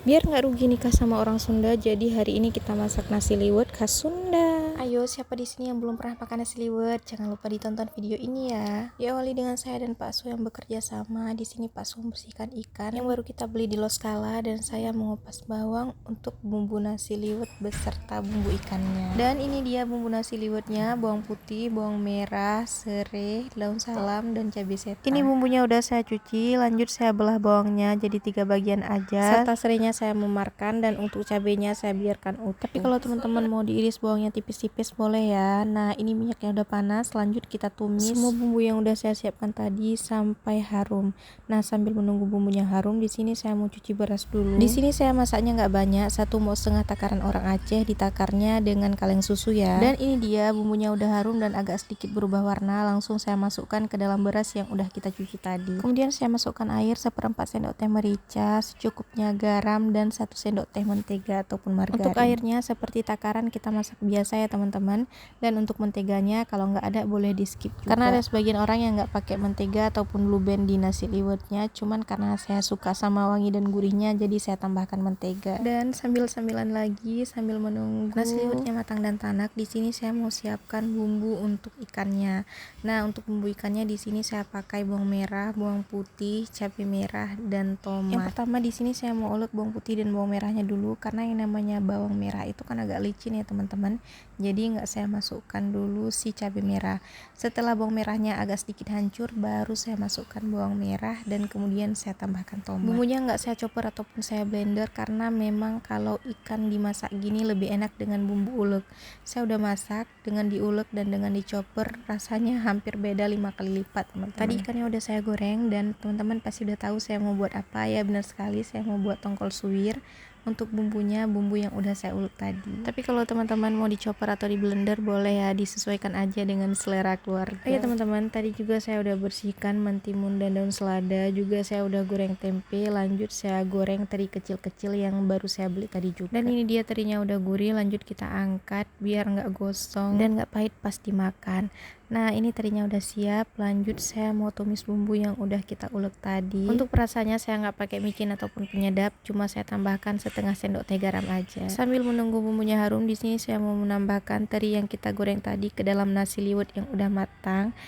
Biar nggak rugi nikah sama orang Sunda, jadi hari ini kita masak nasi liwet khas Sunda. Ayo, siapa di sini yang belum pernah makan nasi liwet? Jangan lupa ditonton video ini ya. Diawali dengan saya dan Pak Su yang bekerja sama. Di sini Pak Su membersihkan ikan yang baru kita beli di Loskala, dan saya mengupas bawang untuk bumbu nasi liwet beserta bumbu ikannya. Dan ini dia bumbu nasi liwetnya: bawang putih, bawang merah, serai, daun salam, dan cabai setan. Ini bumbunya udah saya cuci, lanjut saya belah bawangnya jadi 3 bagian aja. Serta serainya saya memarkan, dan untuk cabenya saya biarkan utuh. Tapi kalau teman-teman mau diiris bawangnya tipis-tipis boleh ya. Nah, ini minyaknya udah panas, lanjut kita tumis semua bumbu yang udah saya siapkan tadi sampai harum. Nah, sambil menunggu bumbunya harum, di sini saya mau cuci beras dulu. Di sini saya masaknya nggak banyak, 1,5 takaran orang Aceh, ditakarnya dengan kaleng susu ya. Dan ini dia bumbunya udah harum dan agak sedikit berubah warna, langsung saya masukkan ke dalam beras yang udah kita cuci tadi. Kemudian saya masukkan air 1/4 sendok teh merica, secukupnya garam, dan 1 sendok teh mentega ataupun margarin. Untuk airnya seperti takaran kita masak biasa ya teman-teman. Dan untuk menteganya kalau nggak ada boleh di skip juga, karena ada sebagian orang yang nggak pakai mentega ataupun blue band di nasi liwetnya. Cuman karena saya suka sama wangi dan gurihnya, jadi saya tambahkan mentega. Dan sambil-sambilan lagi, sambil menunggu nasi liwetnya matang dan tanak, di sini saya mau siapkan bumbu untuk ikannya. Nah, untuk bumbu ikannya di sini saya pakai bawang merah, bawang putih, cabai merah, dan tomat. Yang pertama di sini saya mau ulek bawang putih dan bawang merahnya dulu, karena yang namanya bawang merah itu kan agak licin ya teman-teman. Jadi nggak saya masukkan dulu si cabai merah. Setelah bawang merahnya agak sedikit hancur, baru saya masukkan bawang merah, dan kemudian saya tambahkan tomat. Bumbunya nggak saya chopper ataupun saya blender, karena memang kalau ikan dimasak gini lebih enak dengan bumbu ulek. Saya udah masak dengan diulek dan dengan dichopper, rasanya hampir beda 5 kali lipat teman-teman. Tadi ikannya udah saya goreng, dan teman-teman pasti udah tahu saya mau buat apa ya. Benar sekali, saya mau buat tongkol suwir. Untuk bumbunya, bumbu yang udah saya ulek tadi. Tapi kalau teman-teman mau dichopper atau di blender boleh ya, disesuaikan aja dengan selera keluarga. Oke teman-teman, tadi juga saya udah bersihkan mentimun dan daun selada, juga saya udah goreng tempe, lanjut saya goreng teri kecil-kecil yang baru saya beli tadi juga. Dan ini dia terinya udah gurih, lanjut kita angkat biar nggak gosong dan nggak pahit pas dimakan. Nah, ini terinya udah siap, lanjut saya mau tumis bumbu yang udah kita ulek tadi. Untuk rasanya saya nggak pakai micin ataupun penyedap, cuma saya tambahkan setengah sendok teh garam aja. Sambil menunggu bumbunya harum, di sini saya mau menambahkan teri yang kita goreng tadi ke dalam nasi liwet yang udah matang.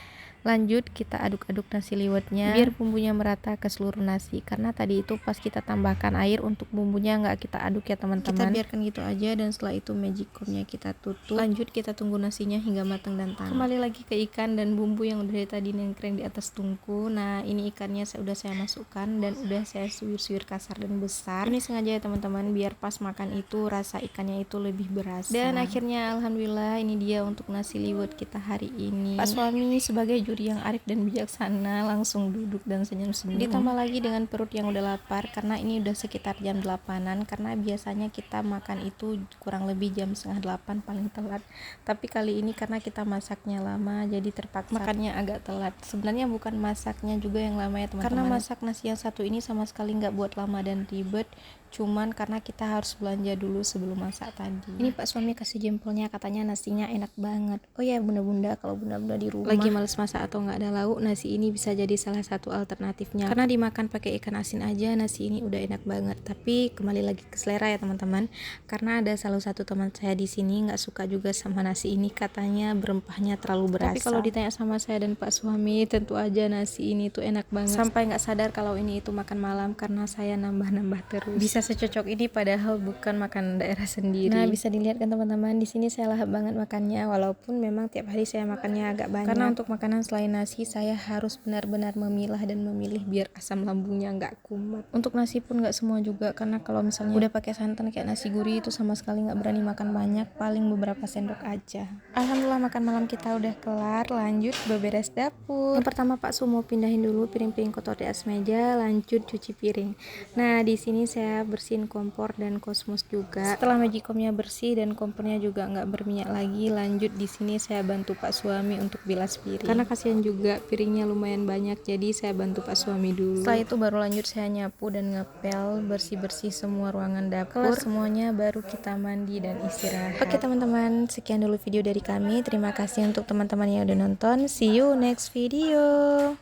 Lanjut kita aduk-aduk nasi liwetnya biar bumbunya merata ke seluruh nasi, karena tadi itu pas kita tambahkan air untuk bumbunya nggak kita aduk ya teman-teman. Kita biarkan gitu aja, dan setelah itu magicomnya kita tutup. Lanjut kita tunggu nasinya hingga matang dan tanak. Kembali lagi ke ikan dan bumbu yang udah dari tadi nengkreng di atas tungku. Nah, ini ikannya udah saya masukkan dan udah saya suwir-suwir kasar dan besar. Ini sengaja ya teman-teman, biar pas makan itu rasa ikannya itu lebih berasa. Dan akhirnya alhamdulillah ini dia untuk nasi liwet kita hari ini. Pak suami sebagai juri yang arif dan bijaksana langsung duduk dan senyum-senyum. Ditambah lagi dengan perut yang udah lapar, karena ini udah sekitar jam 8-an, karena biasanya kita makan itu kurang lebih jam setengah 8 paling telat. Tapi kali ini karena kita masaknya lama, jadi terpaksa makannya agak telat. Sebenarnya bukan masaknya juga yang lama ya teman-teman, karena masak nasi yang satu ini sama sekali nggak buat lama dan ribet, cuman karena kita harus belanja dulu sebelum masak tadi. Ini Pak suami kasih jempolnya, katanya nasinya enak banget. Oh ya bunda-bunda, kalau bunda-bunda di rumah lagi males masak atau nggak ada lauk, nasi ini bisa jadi salah satu alternatifnya, karena dimakan pakai ikan asin aja nasi ini udah enak banget. Tapi kembali lagi ke selera ya teman-teman, karena ada salah satu teman saya di sini nggak suka juga sama nasi ini, katanya berempahnya terlalu berasa. Tapi kalau ditanya sama saya dan Pak suami, tentu aja nasi ini tuh enak banget, sampai nggak sadar kalau ini itu makan malam, karena saya nambah-nambah terus. Bisa secocok ini padahal bukan makan daerah sendiri. Nah, bisa dilihat kan teman-teman, di sini saya lahap banget makannya, walaupun memang tiap hari saya makannya agak banyak. Karena untuk makanan selain nasi, saya harus benar-benar memilah dan memilih biar asam lambungnya nggak kumat. Untuk nasi pun nggak semua juga, karena kalau misalnya udah pakai santan kayak nasi gurih itu sama sekali nggak berani makan banyak, paling beberapa sendok aja. Alhamdulillah makan malam kita udah kelar, lanjut beberes dapur. Yang pertama Pak Su mau pindahin dulu piring-piring kotor di atas meja, lanjut cuci piring. Nah, di sini saya bersihin kompor dan kosmos juga. Setelah magicomnya bersih dan kompornya juga nggak berminyak lagi, lanjut di sini saya bantu Pak suami untuk bilas piring, karena kasihan juga piringnya lumayan banyak, jadi saya bantu Pak suami dulu. Setelah itu baru lanjut saya nyapu dan ngepel, bersih-bersih semua ruangan dapur. Semuanya baru kita mandi dan istirahat. Oke teman-teman, sekian dulu video dari kami. Terima kasih untuk teman-teman yang udah nonton. See you next video.